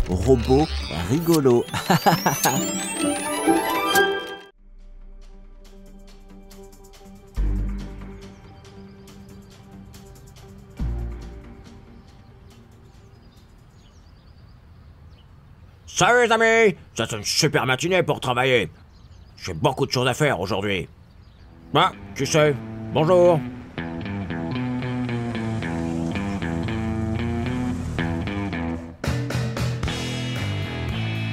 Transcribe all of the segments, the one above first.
robot rigolo. Salut les amis, c'est une super matinée pour travailler. J'ai beaucoup de choses à faire aujourd'hui. Ah, qui c'est? Bonjour.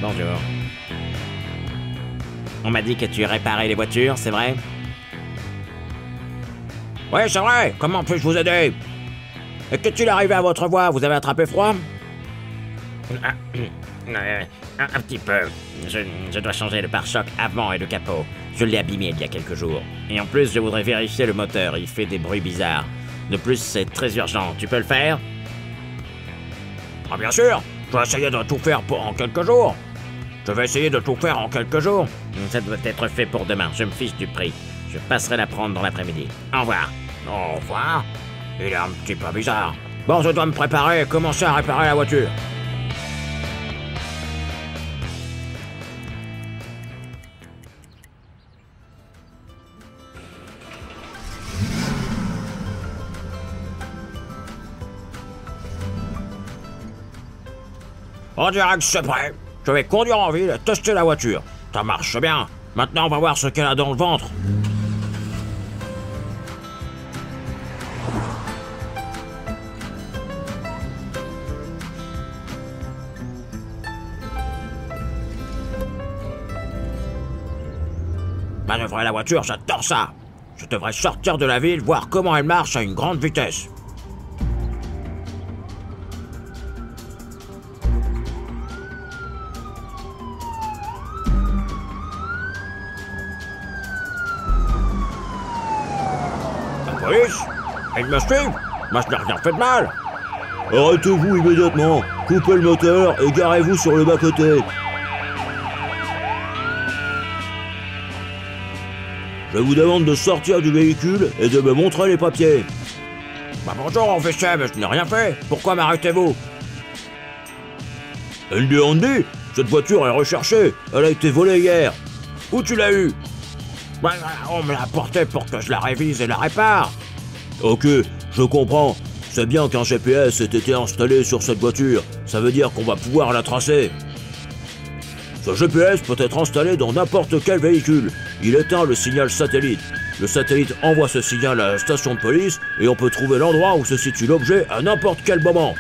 Bonjour. On m'a dit que tu réparais les voitures, c'est vrai? Oui, c'est vrai, comment puis-je vous aider? Et qu'est-il arrivé à votre voix? Vous avez attrapé froid? Un petit peu. Je dois changer le pare-choc avant et le capot. Je l'ai abîmé il y a quelques jours. Et en plus, je voudrais vérifier le moteur, il fait des bruits bizarres. De plus, c'est très urgent. Tu peux le faire? Ah bien sûr, je vais essayer de tout faire en quelques jours. Je vais essayer de tout faire en quelques jours. Ça doit être fait pour demain, je me fiche du prix. Je passerai la prendre dans l'après-midi. Au revoir. Au revoir. Il est un petit peu bizarre. Bon, je dois me préparer et commencer à réparer la voiture. On dirait que c'est prêt. Je vais conduire en ville et tester la voiture. Ça marche bien. Maintenant, on va voir ce qu'elle a dans le ventre. Manœuvrer la voiture, j'adore ça. Je devrais sortir de la ville, voir comment elle marche à une grande vitesse. Police? Il me suit? Moi je n'ai rien fait de mal. Arrêtez-vous immédiatement, coupez le moteur et garez-vous sur le bas-côté. Je vous demande de sortir du véhicule et de me montrer les papiers. Bah bonjour officier, mais je n'ai rien fait. Pourquoi m'arrêtez-vous? Andy, cette voiture est recherchée, elle a été volée hier. Où tu l'as eue? Bah, on me l'a apportée pour que je la révise et la répare. Ok, je comprends. C'est bien qu'un GPS ait été installé sur cette voiture. Ça veut dire qu'on va pouvoir la tracer. Ce GPS peut être installé dans n'importe quel véhicule. Il éteint le signal satellite. Le satellite envoie ce signal à la station de police et on peut trouver l'endroit où se situe l'objet à n'importe quel moment.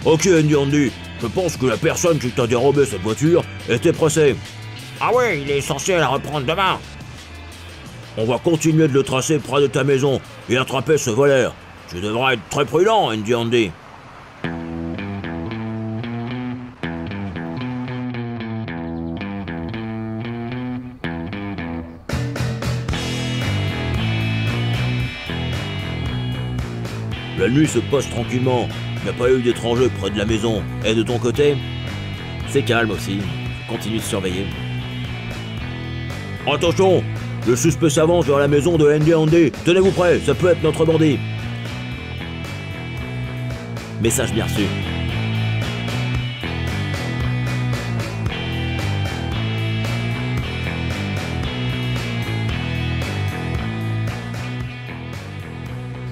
Ok Andy, je pense que la personne qui t'a dérobé cette voiture était pressée. Ah oui, il est censé la reprendre demain. On va continuer de le tracer près de ta maison et attraper ce voleur. Tu devras être très prudent, Andy. La nuit se passe tranquillement. Il n'y a pas eu d'étrangers près de la maison. Et de ton côté? C'est calme aussi. Je continue de surveiller. Attention! Le suspect s'avance vers la maison de Andy. Tenez-vous prêts, ça peut être notre bandit. Message bien reçu.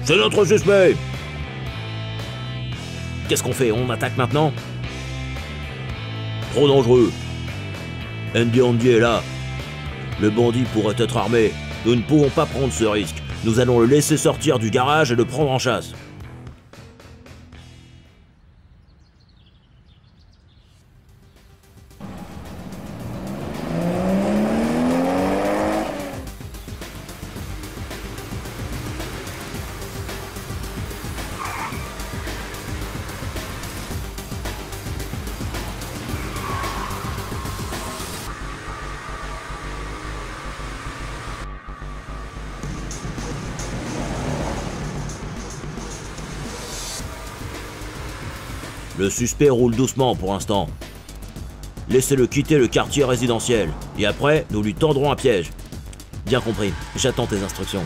C'est notre suspect! Qu'est-ce qu'on fait? On attaque maintenant? Trop dangereux. Andy est là. Le bandit pourrait être armé. Nous ne pouvons pas prendre ce risque. Nous allons le laisser sortir du garage et le prendre en chasse. Le suspect roule doucement pour l'instant. Laissez-le quitter le quartier résidentiel. Et après, nous lui tendrons un piège. Bien compris. J'attends tes instructions.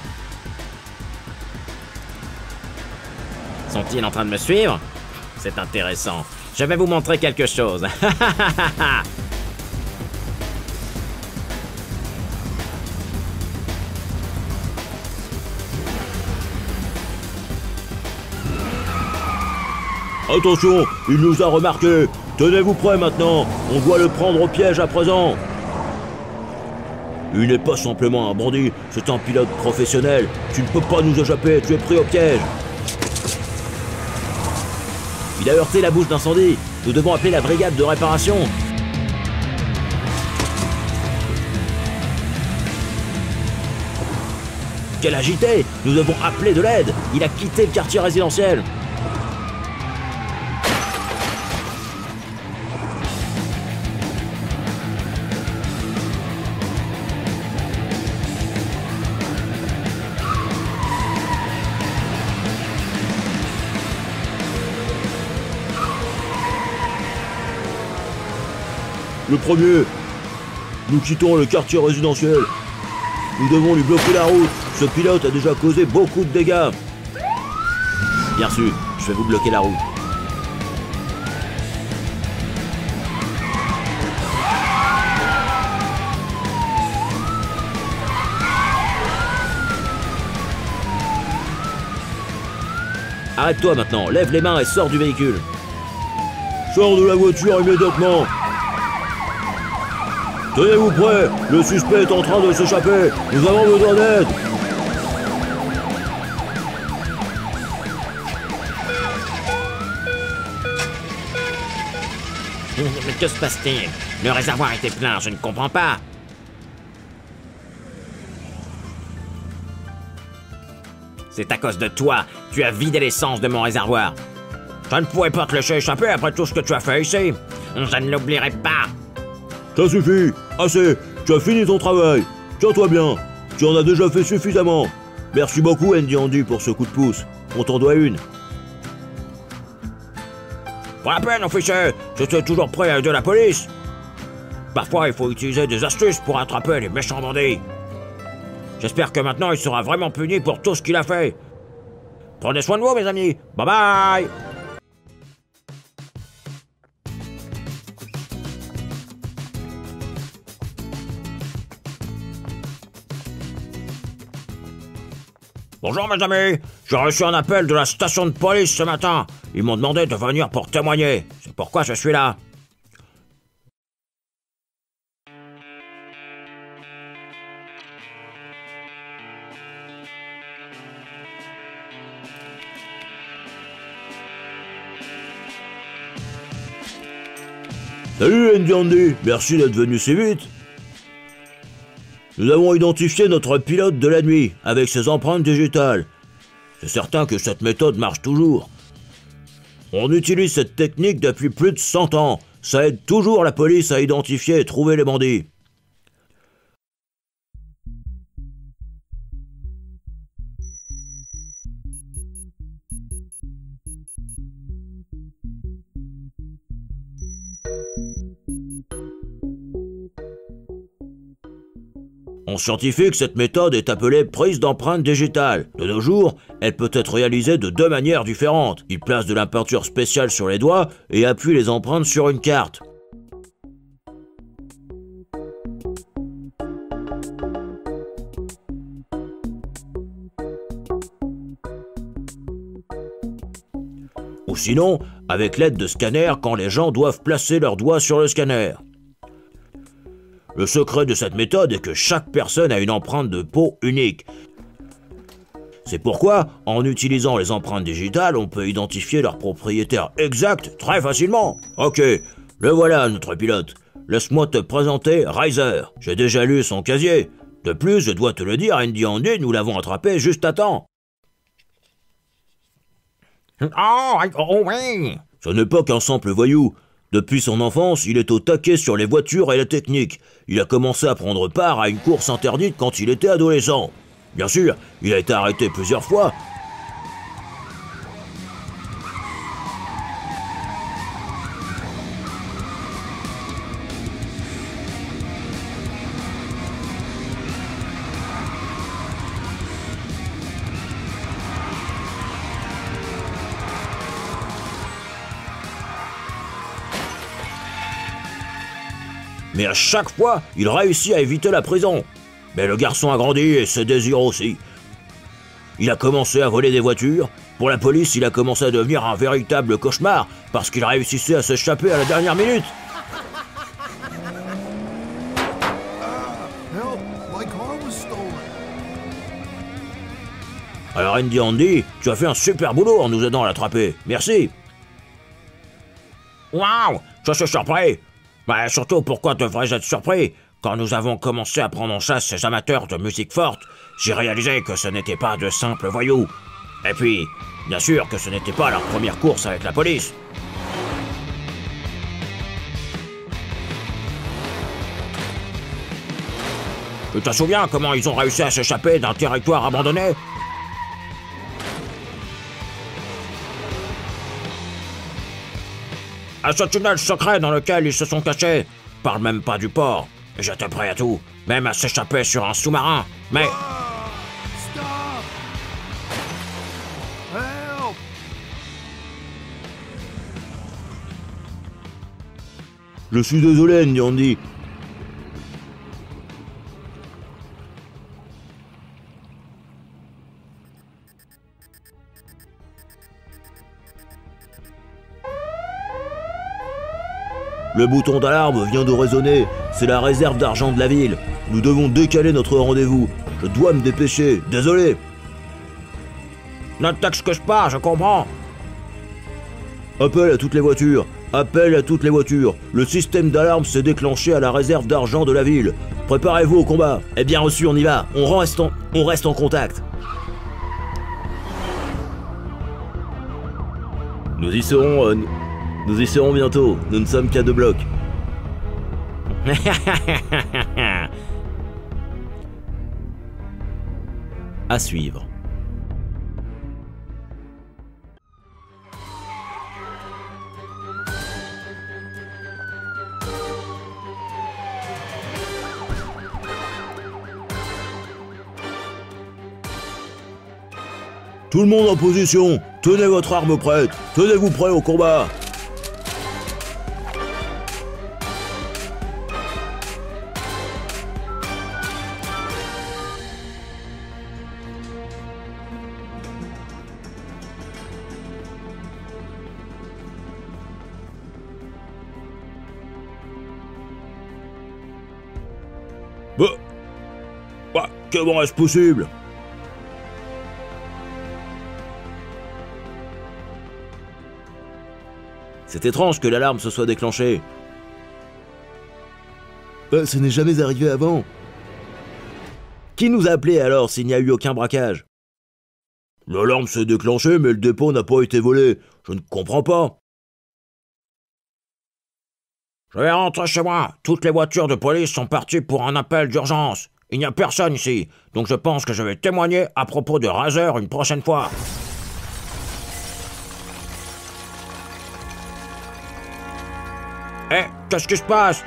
Sont-ils en train de me suivre? c'est intéressant. Je vais vous montrer quelque chose. Attention, il nous a remarqué. Tenez-vous prêts maintenant, on doit le prendre au piège à présent. Il n'est pas simplement un bandit, c'est un pilote professionnel. Tu ne peux pas nous échapper, tu es pris au piège. Il a heurté la bouche d'incendie. Nous devons appeler la brigade de réparation. Quel agité! Nous devons appeler de l'aide. Il a quitté le quartier résidentiel. Le premier, nous quittons le quartier résidentiel. Nous devons lui bloquer la route. Ce pilote a déjà causé beaucoup de dégâts. Bien sûr, je vais vous bloquer la route. Arrête-toi maintenant, lève les mains et sors du véhicule. Sors de la voiture immédiatement. Tenez-vous prêts, le suspect est en train de s'échapper. Nous avons besoin d'aide. Mais que se passe-t-il? Le réservoir était plein, je ne comprends pas. C'est à cause de toi. Tu as vidé l'essence de mon réservoir. Je ne pourrais pas te laisser échapper après tout ce que tu as fait ici. Je ne l'oublierai pas. Ça suffit, assez, tu as fini ton travail. Tiens-toi bien, tu en as déjà fait suffisamment. Merci beaucoup Andy Andy pour ce coup de pouce. On t'en doit une. Pour la peine, officier, j'étais toujours prêt à aider la police. Parfois, il faut utiliser des astuces pour attraper les méchants bandits. J'espère que maintenant, il sera vraiment puni pour tout ce qu'il a fait. Prenez soin de vous, mes amis. Bye bye. Bonjour mes amis, j'ai reçu un appel de la station de police ce matin. Ils m'ont demandé de venir pour témoigner. C'est pourquoi je suis là. Salut Andy Andy, merci d'être venu si vite. Nous avons identifié notre pilote de la nuit avec ses empreintes digitales. C'est certain que cette méthode marche toujours. On utilise cette technique depuis plus de 100 ans. Ça aide toujours la police à identifier et trouver les bandits. En scientifique, cette méthode est appelée prise d'empreinte digitale. De nos jours, elle peut être réalisée de deux manières différentes. Il place de la peinture spéciale sur les doigts et appuie les empreintes sur une carte. Ou sinon, avec l'aide de scanners quand les gens doivent placer leurs doigts sur le scanner. Le secret de cette méthode est que chaque personne a une empreinte de peau unique. C'est pourquoi, en utilisant les empreintes digitales, on peut identifier leur propriétaire exact très facilement. Ok, le voilà notre pilote. Laisse-moi te présenter Riser. J'ai déjà lu son casier. De plus, je dois te le dire, Andy Andy, nous l'avons attrapé juste à temps. Oh oui. Ce n'est pas qu'un simple voyou. Depuis son enfance, il est au taquet sur les voitures et la technique. Il a commencé à prendre part à une course interdite quand il était adolescent. Bien sûr, il a été arrêté plusieurs fois. mais à chaque fois, il réussit à éviter la prison. Mais le garçon a grandi et ses désirs aussi. Il a commencé à voler des voitures. Pour la police, il a commencé à devenir un véritable cauchemar parce qu'il réussissait à s'échapper à la dernière minute. Help! My car was stolen. Alors Andy Andy, tu as fait un super boulot en nous aidant à l'attraper. Merci. Waouh, je suis surpris. Bah, surtout, pourquoi devrais-je être surpris? Quand nous avons commencé à prendre en chasse ces amateurs de musique forte, j'ai réalisé que ce n'étaient pas de simples voyous. Et puis, bien sûr que ce n'était pas leur première course avec la police. Tu te souviens comment ils ont réussi à s'échapper d'un territoire abandonné? À ce tunnel secret dans lequel ils se sont cachés. Parle même pas du port. J'étais prêt à tout, même à s'échapper sur un sous-marin. Mais Stop! Help! Je suis désolé, Andy Andy. Le bouton d'alarme vient de résonner. C'est la réserve d'argent de la ville. Nous devons décaler notre rendez-vous. Je dois me dépêcher. Désolé. ne t'excuse pas, je comprends. Appel à toutes les voitures. Appel à toutes les voitures. Le système d'alarme s'est déclenché à la réserve d'argent de la ville. Préparez-vous au combat. Eh bien reçu, on y va. On reste en contact. Nous y serons bientôt. Nous ne sommes qu'à 2 blocs. À suivre. Tout le monde en position. Tenez votre arme prête. Tenez-vous prêts au combat. Comment est-ce possible? C'est étrange que l'alarme se soit déclenchée. Ce n'est jamais arrivé avant. Qui nous a appelés alors s'il n'y a eu aucun braquage? L'alarme s'est déclenchée mais le dépôt n'a pas été volé. Je ne comprends pas. Je vais rentrer chez moi. Toutes les voitures de police sont parties pour un appel d'urgence. Il n'y a personne ici, donc je pense que je vais témoigner à propos de Razer une prochaine fois. Eh, qu'est-ce qui se passe?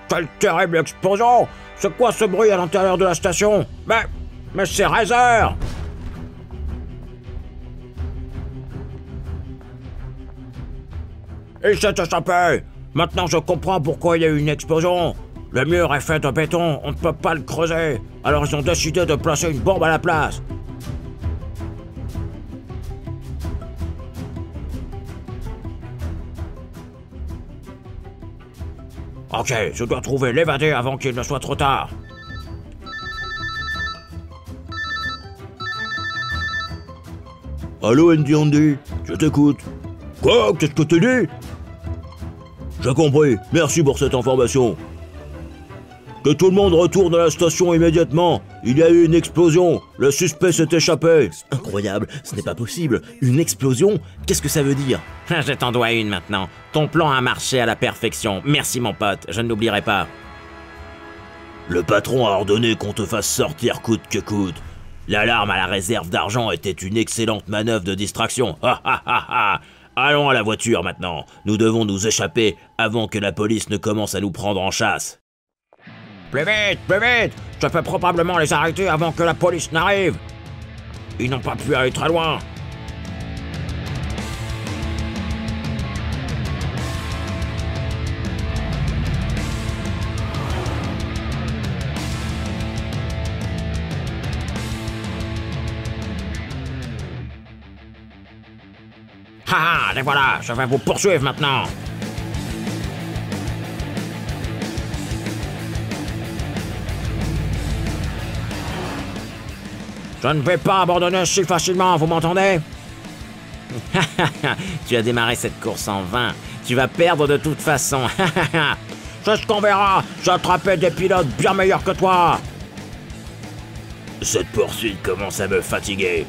Quelle terrible explosion! C'est quoi ce bruit à l'intérieur de la station? Mais c'est Razer! Il s'est échappé! Maintenant je comprends pourquoi il y a eu une explosion. Le mur est fait de béton, on ne peut pas le creuser. Alors ils ont décidé de placer une bombe à la place. Ok, je dois trouver l'évadé avant qu'il ne soit trop tard. Allô Andy Andy, je t'écoute. Quoi? Qu'est-ce que tu dis? J'ai compris, merci pour cette information. Que tout le monde retourne à la station immédiatement. Il y a eu une explosion. Le suspect s'est échappé. Incroyable, ce n'est pas possible. Une explosion? Qu'est-ce que ça veut dire? Je t'en dois une maintenant. Ton plan a marché à la perfection. Merci mon pote, je ne l'oublierai pas. Le patron a ordonné qu'on te fasse sortir coûte que coûte. L'alarme à la réserve d'argent était une excellente manœuvre de distraction. Ha ha ha ha. Allons à la voiture maintenant. Nous devons nous échapper avant que la police ne commence à nous prendre en chasse. Plus vite, plus vite! Je peux probablement les arrêter avant que la police n'arrive. Ils n'ont pas pu aller très loin. Ah, les voilà, je vais vous poursuivre maintenant. Je ne vais pas abandonner si facilement, vous m'entendez? Tu as démarré cette course en vain. Tu vas perdre de toute façon. C'est ce qu'on verra. J'ai attrapé des pilotes bien meilleurs que toi. Cette poursuite commence à me fatiguer.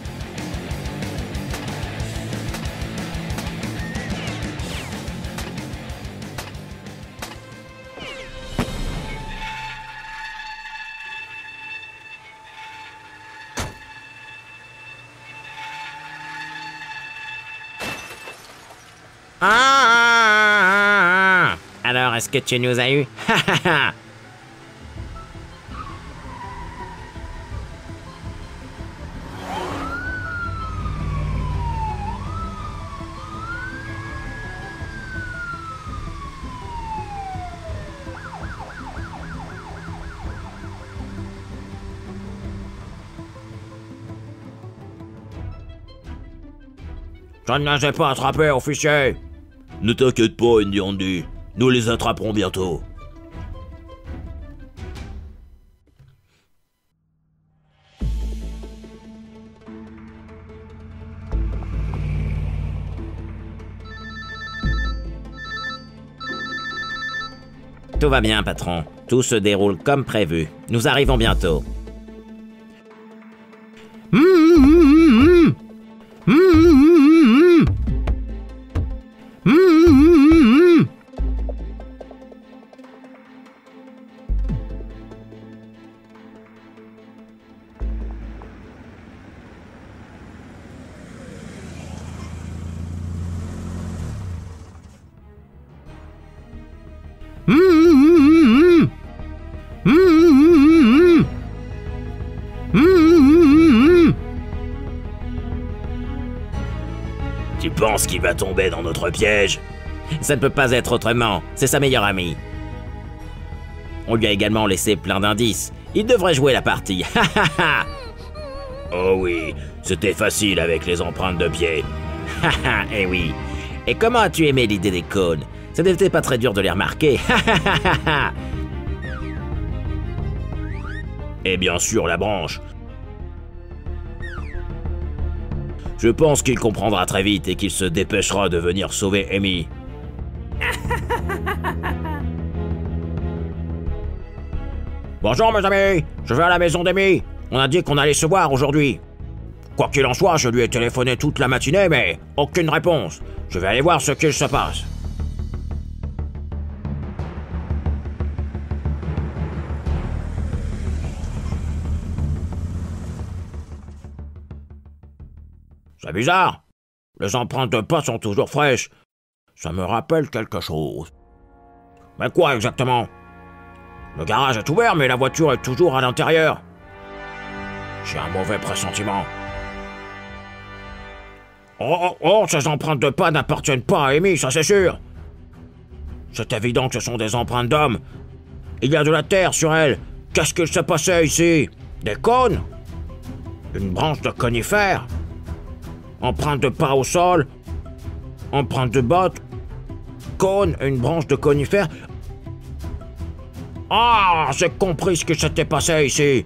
Alors, est-ce que tu nous as eu? Je ne les ai pas attrapés, officier. Ne t'inquiète pas, Indy Andy. Nous les attraperons bientôt. Tout va bien, patron. Tout se déroule comme prévu. Nous arrivons bientôt. Tu penses qu'il va tomber dans notre piège? Ça ne peut pas être autrement. C'est sa meilleure amie. On lui a également laissé plein d'indices. Il devrait jouer la partie. Oh oui, c'était facile avec les empreintes de pied. Eh oui. Et comment as-tu aimé l'idée des cônes? Ça n'était pas très dur de les remarquer. Et bien sûr la branche. Je pense qu'il comprendra très vite et qu'il se dépêchera de venir sauver Amy. Bonjour, mes amis. Je vais à la maison d'Amy. On a dit qu'on allait se voir aujourd'hui. Quoi qu'il en soit, je lui ai téléphoné toute la matinée, mais aucune réponse. Je vais aller voir ce qu'il se passe. C'est bizarre. Les empreintes de pas sont toujours fraîches. Ça me rappelle quelque chose. Mais quoi exactement? Le garage est ouvert, mais la voiture est toujours à l'intérieur. J'ai un mauvais pressentiment. Oh, ces empreintes de pas n'appartiennent pas à Amy, ça c'est sûr. C'est évident que ce sont des empreintes d'hommes. Il y a de la terre sur elles. Qu'est-ce qu'il s'est passé ici? Des cônes? Une branche de conifère? Empreinte de pas au sol? Empreinte de bottes? Cône, une branche de conifère? Ah, j'ai compris ce qui s'était passé ici.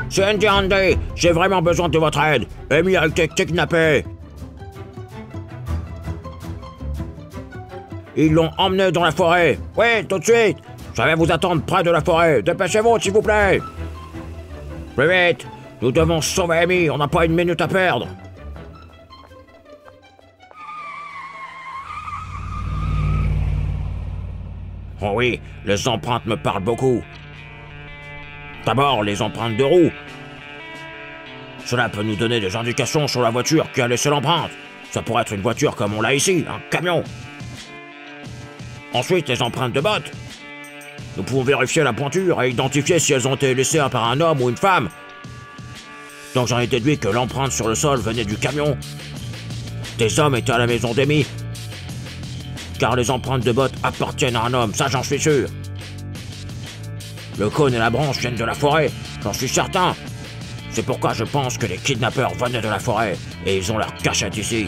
C'est Indy Andy, j'ai vraiment besoin de votre aide. Amy a été kidnappée. Ils l'ont emmenée dans la forêt. Oui, tout de suite. Je vais vous attendre près de la forêt. Dépêchez-vous, s'il vous plaît. Plus vite. Nous devons sauver Amy, on n'a pas une minute à perdre. Oh oui, les empreintes me parlent beaucoup. D'abord, les empreintes de roues. Cela peut nous donner des indications sur la voiture qui a laissé l'empreinte. Ça pourrait être une voiture comme on l'a ici, un camion. Ensuite, les empreintes de bottes. Nous pouvons vérifier la pointure et identifier si elles ont été laissées par un homme ou une femme. Donc j'en ai déduit que l'empreinte sur le sol venait du camion. Des hommes étaient à la maison d'Amy. Car les empreintes de bottes appartiennent à un homme, ça j'en suis sûr. Le cône et la branche viennent de la forêt, j'en suis certain. C'est pourquoi je pense que les kidnappeurs venaient de la forêt, et ils ont leur cachette ici.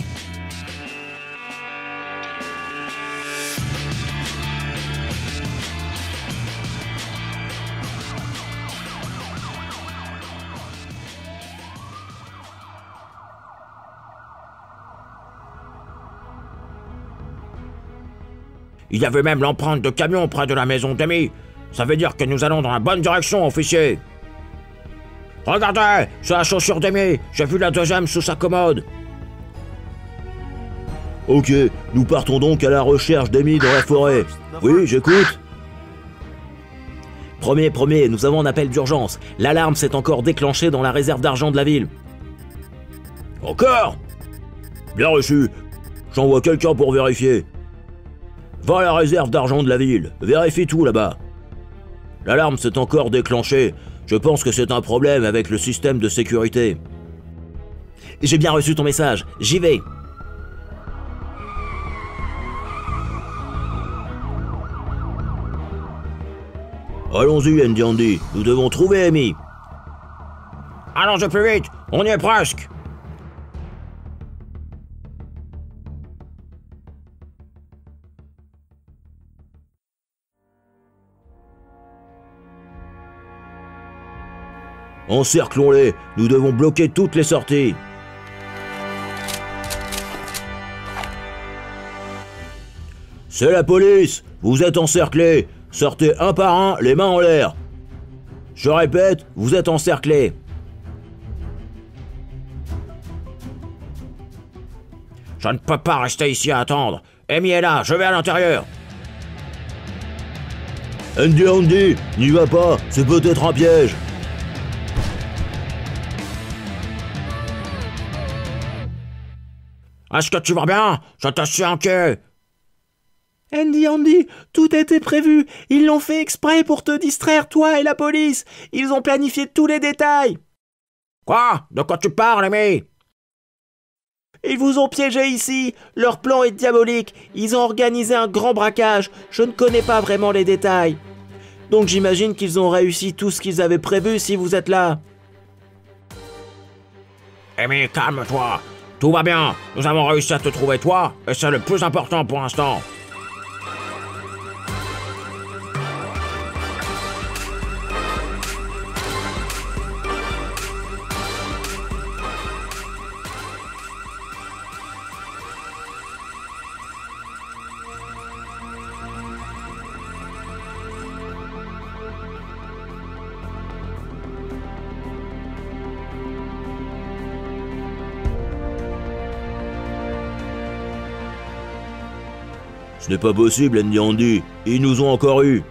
Il y avait même l'empreinte de camion près de la maison d'Amy. Ça veut dire que nous allons dans la bonne direction, officier. Regardez, c'est la chaussure d'Amy. J'ai vu la deuxième sous sa commode. Ok, nous partons donc à la recherche d'Amy dans la forêt. Oui, j'écoute. Premier, nous avons un appel d'urgence. L'alarme s'est encore déclenchée dans la réserve d'argent de la ville. Encore? Bien reçu. J'envoie quelqu'un pour vérifier. Va à la réserve d'argent de la ville. Vérifie tout là-bas. L'alarme s'est encore déclenchée. Je pense que c'est un problème avec le système de sécurité. J'ai bien reçu ton message. J'y vais. Allons-y, Andy Andy. Nous devons trouver Amy. Allons-y plus vite, on y est presque. Encerclons-les. Nous devons bloquer toutes les sorties. C'est la police. Vous êtes encerclés. Sortez un par un, les mains en l'air. Je répète, vous êtes encerclés. Je ne peux pas rester ici à attendre. Amy est là, je vais à l'intérieur. Andy Andy, n'y va pas, c'est peut-être un piège. Est-ce que tu vas bien? Je te suis inquiet. Andy, tout a été prévu. Ils l'ont fait exprès pour te distraire, toi et la police. Ils ont planifié tous les détails. Quoi? De quoi tu parles, Amy? Ils vous ont piégé ici. Leur plan est diabolique. Ils ont organisé un grand braquage. Je ne connais pas vraiment les détails. Donc j'imagine qu'ils ont réussi tout ce qu'ils avaient prévu si vous êtes là. Amy, calme-toi. Tout va bien. Nous avons réussi à te trouver toi, et c'est le plus important pour l'instant. Ce n'est pas possible, Andy Andy. Ils nous ont encore eu.